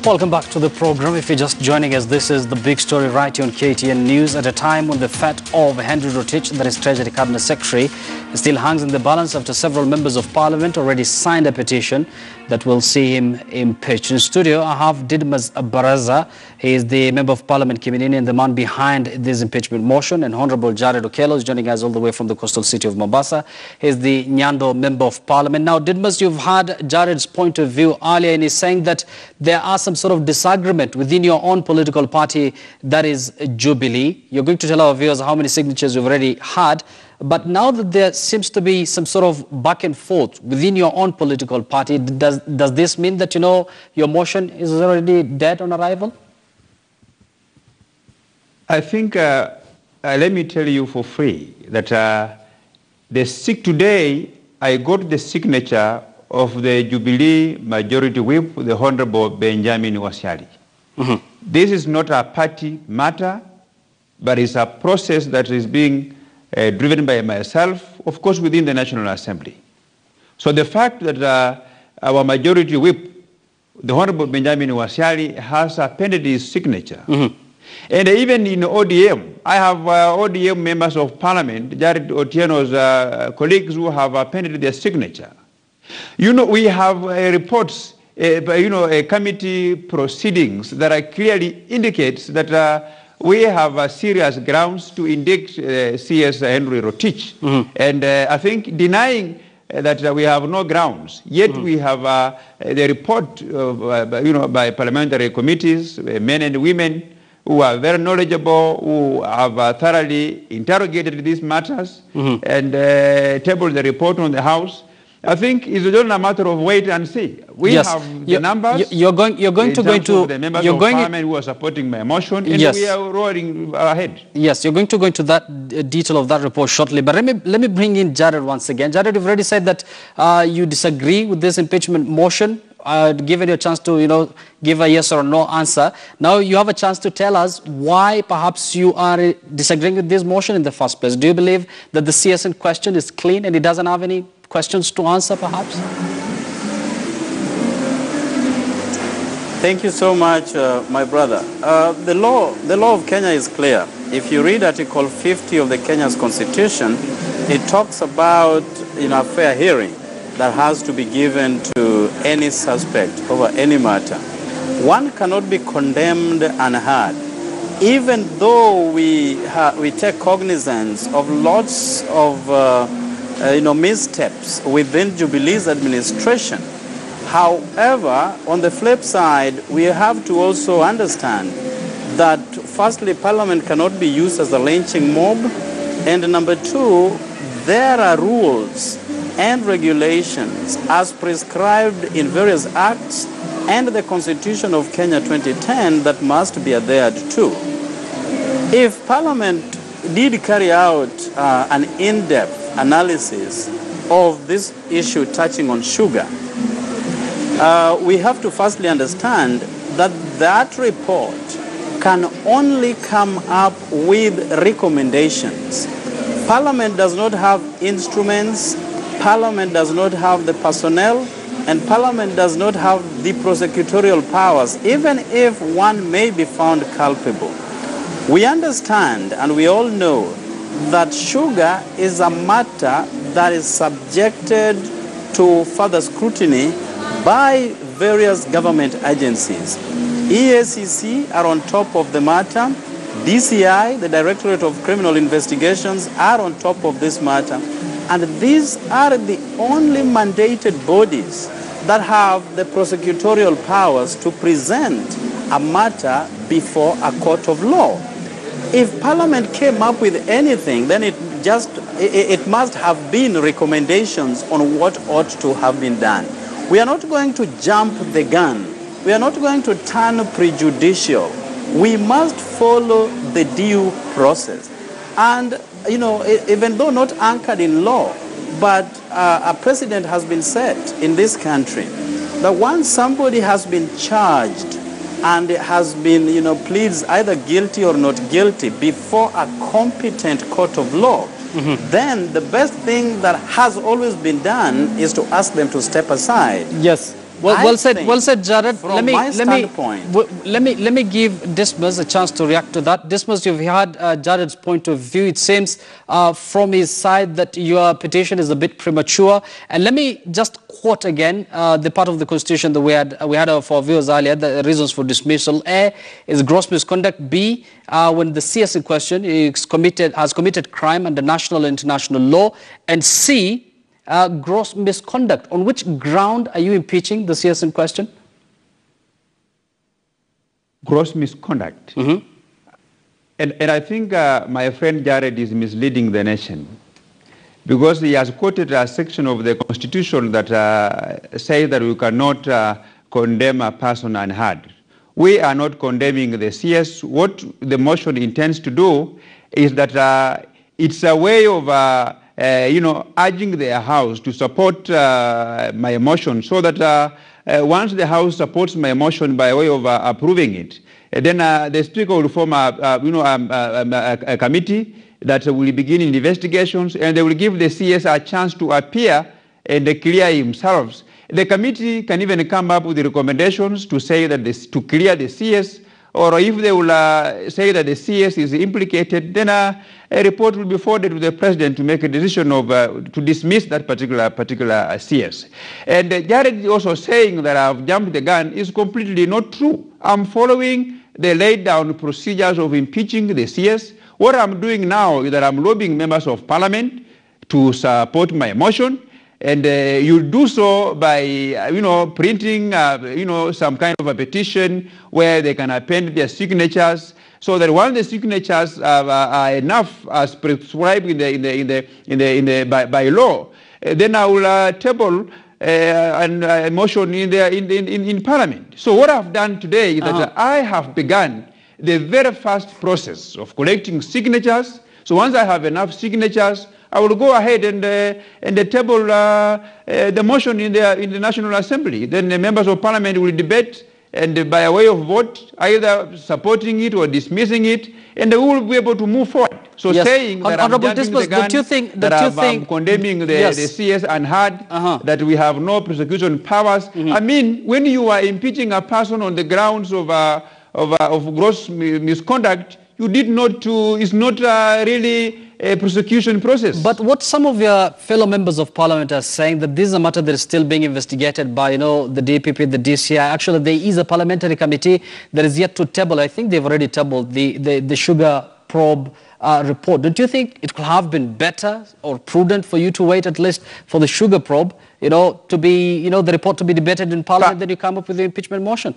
Welcome back to the program. If you're just joining us, this is the big story right here on KTN News at a time when the fate of Henry Rotich, that is Treasury Cabinet Secretary, still hangs in the balance after several members of Parliament already signed a petition that will see him impeached. In studio, I have Didmus Barasa. He is the Member of Parliament Kimilili and the man behind this impeachment motion, and Honorable Jared Okello is joining us all the way from the coastal city of Mombasa. He is the Nyando Member of Parliament. Now, Didmus, you've had Jared's point of view earlier, and he's saying that there are some sort of disagreement within your own political party, that is Jubilee. You're going to tell our viewers how many signatures you've already had. But now that there seems to be some sort of back and forth within your own political party, does this mean that, you know, your motion is already dead on arrival? I think, let me tell you for free, that today I got the signature of the Jubilee Majority Whip, the Honorable Benjamin Wasiali. This is not a party matter, but it's a process that is being driven by myself, of course, within the National Assembly. So the fact that our Majority Whip, the Honorable Benjamin Wasiali, has appended his signature. And even in ODM, I have ODM members of Parliament, Jared Otieno's colleagues, who have appended their signature. You know, we have reports, committee proceedings that clearly indicates that we have serious grounds to indict CS Henry Rotich. And I think denying that we have no grounds, yet we have the report of, by parliamentary committees, men and women who are very knowledgeable, who have thoroughly interrogated these matters and tabled the report on the House. I think it's just a matter of wait and see. We have the numbers. You're going to the members of Parliament who are supporting my motion, and we are rolling ahead. Yes, you're going to go into that detail of that report shortly. But let me bring in Jared once again. Jared, you've already said that you disagree with this impeachment motion. Given you a chance to, give a yes or no answer. Now you have a chance to tell us why perhaps you are disagreeing with this motion in the first place. Do you believe that the CS in question is clean and it doesn't have any questions to answer, perhaps? Thank you so much, my brother. The law of Kenya is clear. If you read Article 50 of the Kenya's Constitution, it talks about a fair hearing that has to be given to any suspect over any matter. One cannot be condemned unheard, even though we take cognizance of lots of missteps within Jubilee's administration. However, on the flip side, we have to also understand that firstly, Parliament cannot be used as a lynching mob, and number two, there are rules and regulations as prescribed in various acts and the Constitution of Kenya 2010 that must be adhered to. If Parliament did carry out an in-depth analysis of this issue touching on sugar, we have to firstly understand that that report can only come up with recommendations. Parliament does not have instruments, Parliament does not have the personnel, and Parliament does not have the prosecutorial powers, even if one may be found culpable. We understand and we all know that sugar is a matter that is subjected to further scrutiny by various government agencies. EACC are on top of the matter. DCI, the Directorate of Criminal Investigations, are on top of this matter. And these are the only mandated bodies that have the prosecutorial powers to present a matter before a court of law. If Parliament came up with anything, then it must have been recommendations on what ought to have been done. We are not going to jump the gun. We are not going to turn prejudicial. We must follow the due process. And, even though not anchored in law, but a precedent has been set in this country that once somebody has been charged and has been, pleads either guilty or not guilty before a competent court of law, then the best thing that has always been done is to ask them to step aside. Yes. Well said, Jared. From my standpoint, let me give Didmus a chance to react to that. Didmus, you've heard Jared's point of view. It seems from his side that your petition is a bit premature. And let me just quote again the part of the Constitution that we had for viewers earlier. The reasons for dismissal: A is gross misconduct. B, when the CS in question has committed crime under national and international law. And C, gross misconduct. On which ground are you impeaching the CS in question? Gross misconduct. Mm-hmm. And I think my friend Jared is misleading the nation, because he has quoted a section of the Constitution that says that we cannot condemn a person unheard. We are not condemning the CS. What the motion intends to do is that it's a way of urging the House to support my motion, so that once the House supports my motion by way of approving it, then the Speaker will form a committee that will begin investigations, and they will give the CS a chance to appear and clear himself. The committee can even come up with the recommendations to say that to clear the CS, or if they will say that the CS is implicated, then a report will be forwarded to the President to make a decision of to dismiss that particular CS. And Jared also saying that I've jumped the gun is completely not true. I'm following the laid down procedures of impeaching the CS. What I'm doing now is that I'm lobbying members of Parliament to support my motion. And you do so by, printing, some kind of a petition where they can append their signatures, so that once the signatures are enough as prescribed by law, then I will table a motion in Parliament. So what I've done today is that I have begun the very first process of collecting signatures. So once I have enough signatures, I will go ahead and table the motion in the National Assembly. Then the members of Parliament will debate, and by way of vote, either supporting it or dismissing it, and we will be able to move forward. So yes, saying that I'm jumping the gun, I'm condemning the CS unheard, that we have no prosecution powers. I mean, when you are impeaching a person on the grounds of gross misconduct, you did not it's not really a prosecution process. But what some of your fellow members of Parliament are saying, that this is a matter that is still being investigated by, the DPP, the DCI. Actually, there is a parliamentary committee that is yet to table. I think they've already tabled the sugar probe report. Don't you think it could have been better or prudent for you to wait at least for the sugar probe, to be, the report to be debated in Parliament, then you come up with the impeachment motion?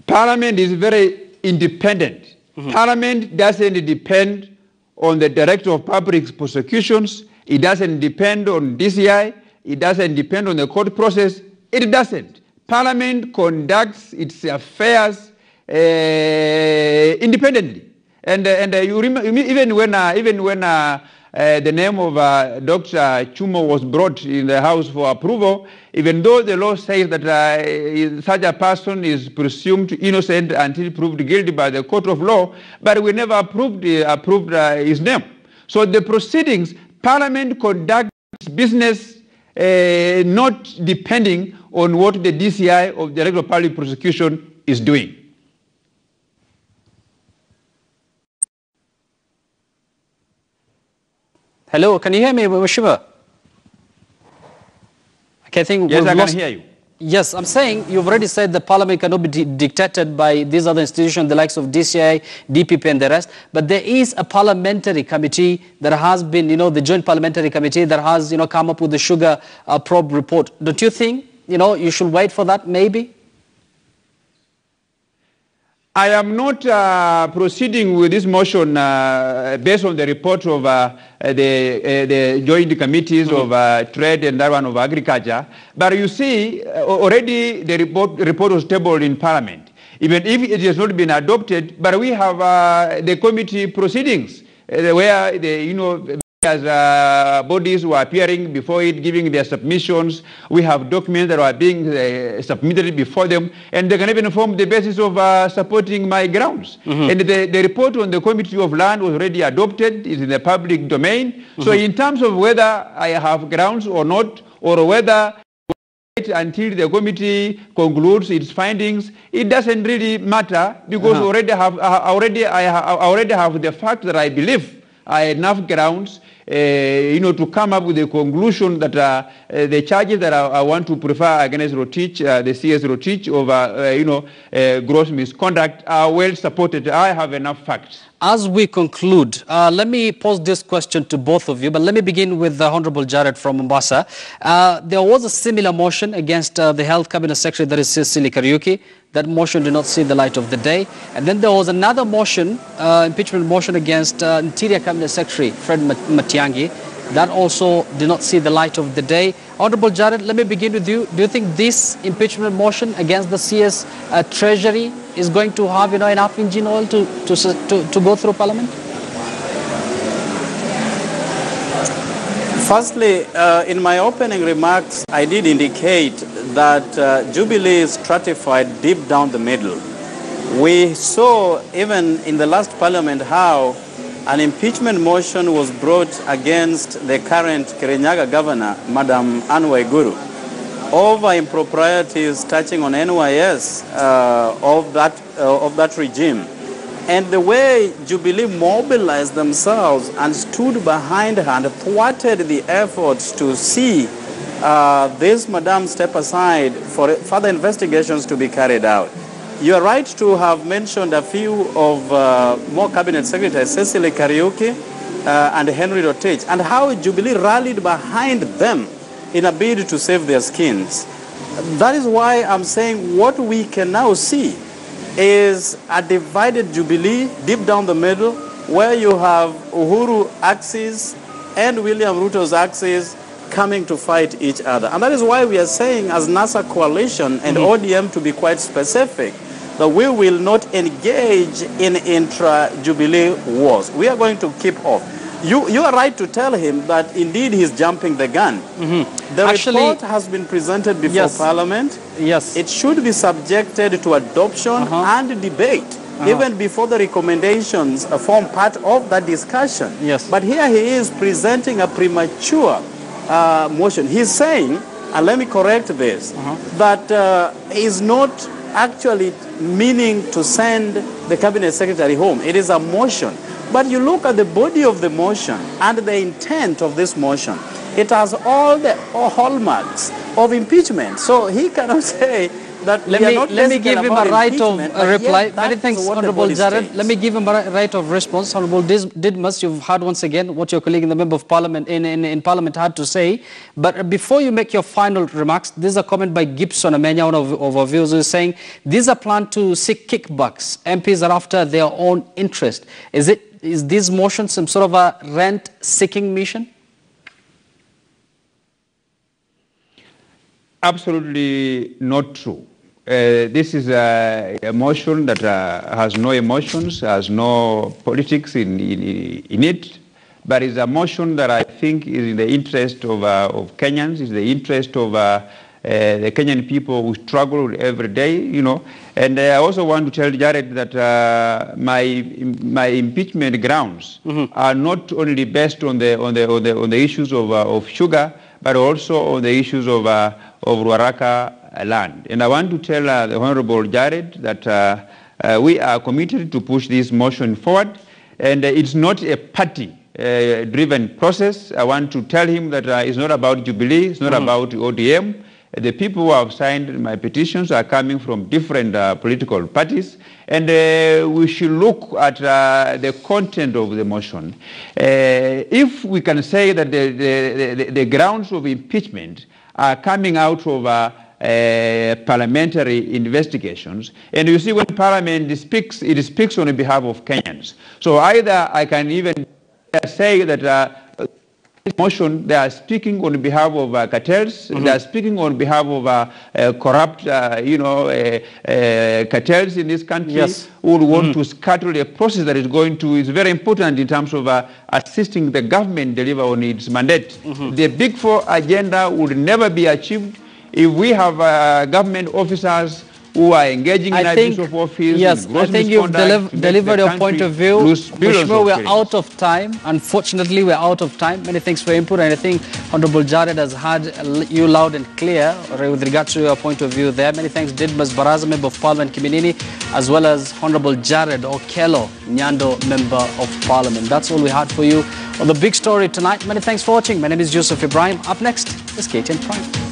Parliament is very independent. Parliament doesn't depend on the Director of Public Prosecutions. It doesn't depend on DCI. It doesn't depend on the court process. It doesn't. Parliament conducts its affairs independently. And you remember, even when the name of Dr. Chumo was brought in the House for approval, even though the law says that such a person is presumed innocent until proved guilty by the court of law, but we never approved his name. So the proceedings, Parliament conducts business not depending on what the DCI or the Director of Public Prosecution is doing. Hello, can you hear me, Shiva? Okay, I think yes, I can hear you. Yes, I'm saying you've already said the Parliament cannot be dictated by these other institutions, the likes of DCI, DPP and the rest. But there is a parliamentary committee that has been, the Joint Parliamentary Committee that has, come up with the sugar probe report. Don't you think, you should wait for that maybe? I am not proceeding with this motion based on the report of the joint committees of trade and that one of agriculture. But you see, already the report was tabled in Parliament. Even if it has not been adopted, but we have the committee proceedings where the as bodies were appearing before it, giving their submissions. We have documents that are being submitted before them, and they can even form the basis of supporting my grounds. And the report on the Committee of Land was already adopted, is in the public domain. So in terms of whether I have grounds or not, or whether until the committee concludes its findings. It doesn't really matter because I already have the fact that I believe I have enough grounds to come up with a conclusion that the charges that I want to prefer against Rotich, the CS Rotich, over gross misconduct are well supported. I have enough facts. As we conclude, let me pose this question to both of you, but let me begin with the Honorable Jared from Mombasa. There was a similar motion against the Health Cabinet Secretary, that is Cecily Kariuki. That motion did not see the light of the day. And then there was another motion, impeachment motion against Interior Cabinet Secretary Fred Matiang'i. That also did not see the light of the day. Honorable Jared, let me begin with you. Do you think this impeachment motion against the CS Treasury is going to have enough engine oil to go through Parliament? Firstly, in my opening remarks, I did indicate that Jubilee is stratified deep down the middle. We saw even in the last Parliament how an impeachment motion was brought against the current Kirinyaga governor, Madam Anne Waiguru, over improprieties touching on NYS of that regime. And the way Jubilee mobilized themselves and stood behind her and thwarted the efforts to see this madam step aside for further investigations to be carried out. You are right to have mentioned a few of more cabinet secretaries, Cecily Kariuki and Henry Rotich, and how Jubilee rallied behind them in a bid to save their skins. That is why I'm saying what we can now see is a divided Jubilee deep down the middle, where you have Uhuru axis and William Ruto's axis coming to fight each other. And that is why we are saying, as NASA Coalition and ODM, to be quite specific, that we will not engage in intra-Jubilee wars. We are going to keep off. You are right to tell him that indeed he's jumping the gun. The report has been presented before Parliament. Yes. It should be subjected to adoption and debate, even before the recommendations form part of that discussion. Yes. But here he is presenting a premature motion. He's saying, and let me correct this, that he's not actually meaning to send the cabinet secretary home. It is a motion. But you look at the body of the motion and the intent of this motion, it has all the hallmarks of impeachment. So he cannot say that let me give him a right of reply. Many thanks, Honorable Jared. Let me give him a right of response. Honorable Didmus, you've heard once again what your colleague in the Member of Parliament in Parliament had to say. But before you make your final remarks, this is a comment by Gibson Amenya, one of our viewers, who is saying, these are planned to seek kickbacks. MPs are after their own interest. Is this motion some sort of a rent-seeking mission? Absolutely not true. This is a motion that has no emotions, has no politics in it, but is a motion that I think is in the interest of Kenyans, is the interest of the Kenyan people who struggle every day, And I also want to tell Jared that my impeachment grounds are not only based on the issues of sugar, but also on the issues of Ruaraka land. And I want to tell the Honorable Jared that we are committed to push this motion forward, and it's not a party-driven process. I want to tell him that it's not about Jubilee, it's not about ODM. The people who have signed my petitions are coming from different political parties, and we should look at the content of the motion. If we can say that the grounds of impeachment are coming out of parliamentary investigations, and you see when Parliament speaks, it speaks on behalf of Kenyans. So either I can even say that motion, they are speaking on behalf of cartels, they are speaking on behalf of corrupt, cartels in this country who would want to scuttle a process that is very important in terms of assisting the government deliver on its mandate. The Big Four agenda would never be achieved if we have government officers who who are engaging in abuse of office. Yes, I think you've delivered your point of view. Mheshimiwa, we're out of time. Unfortunately, we're out of time. Many thanks for your input, and I think Honorable Jared has heard you loud and clear with regard to your point of view there. Many thanks, Didmus Barasa, Member of Parliament, Kimilili, as well as Honorable Jared Okello, Nyando, Member of Parliament. That's all we had for you on the big story tonight. Many thanks for watching. My name is Joseph Ibrahim. Up next is KTN Prime.